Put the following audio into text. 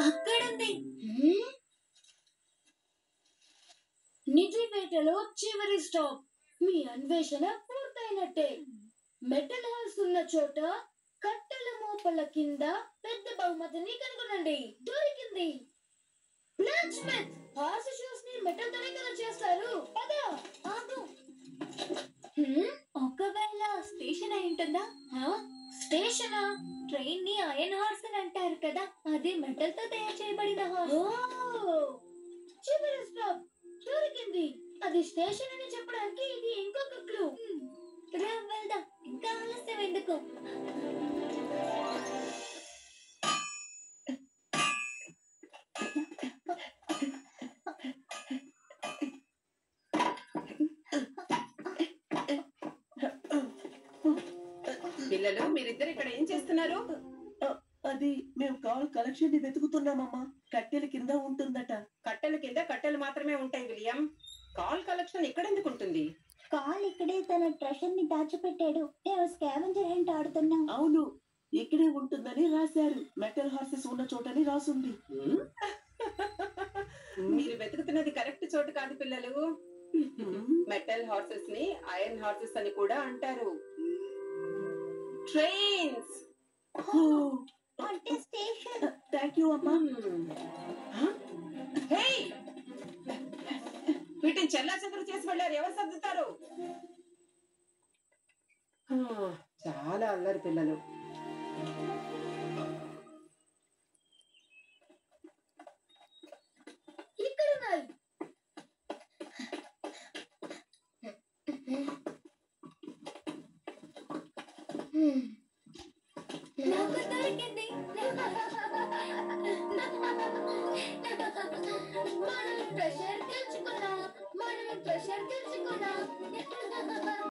అక్కడుంది. నిధివేటలో చివరి స్టాప్. మీ అన్వేషణ పూర్తయినట్టే. Metal house ఉన్న చోట కట్టెల మోపల కింద పెద్ద బహుమతిని కనుగొనండి. దొరికింది. బ్లాక్ స్మిత్ హార్స్ షూస్ ని మెటల్ తోనే కదా చేస్తారు. పద. ఆగు. ఒకవేళ స్టేషన్ అయి ఉంటుందా? స్టేషనా? ట్రైన్ ని ఐరన్ హార్స్ అని అంటారు కదా, అది మెటల్ తో తయారు చేయబడిన హార్స్. చివరి స్టాప్ దొరికింది. అది స్టేషన్ అని చెప్పడానికి ఇది ఇంకొక క్లూ. వెళ్దాం, ఇంకా ఆలస్యం ఎందుకు? పిల్లలు, మీరిద్దరు ఇక్కడ ఏం చేస్తున్నారు? అది మేము కాల్ కలెక్షన్ ని వెతుకుతున్నామమ్మా. కట్టెల కింద ఉంటుందట. కట్టెల కింద కట్టెలు మాత్రమే ఉంటాయి విలియం. కాల్ కలెక్షన్ ఇక్కడ ఎందుకు ఉంటుంది? కాల్ ఇక్కడే తన ట్రెషర్ ని దాచిపెట్టాడు. నేను స్కావెంజర్ హంట్ ఆడుతున్నా. అవును, ఇక్కడే ఉంటుందని రాశారు. మెటల్ హార్సెస్ ఉన్న చోటని రాసుంది. మీరు వెతుకుతున్నది కరెక్ట్ చోటు కాదు పిల్లలు. మెటల్ హార్సెస్ ని ఐరన్ హార్సెస్ అని కూడా అంటారు. ట్రైన్స్ అంటే స్టేషన్. థ్యాంక్ యూ అమ్మా. వీటిని చెల్లా చెదరు చేసి వెళ్ళారు. ఎవరు సర్దుతారు? చాలా అల్లరి పిల్లలు. ఇక్కడున్నాయి. నాకు దొరికింది. మనం ప్రెషర్ తెచ్చుకున్నాం.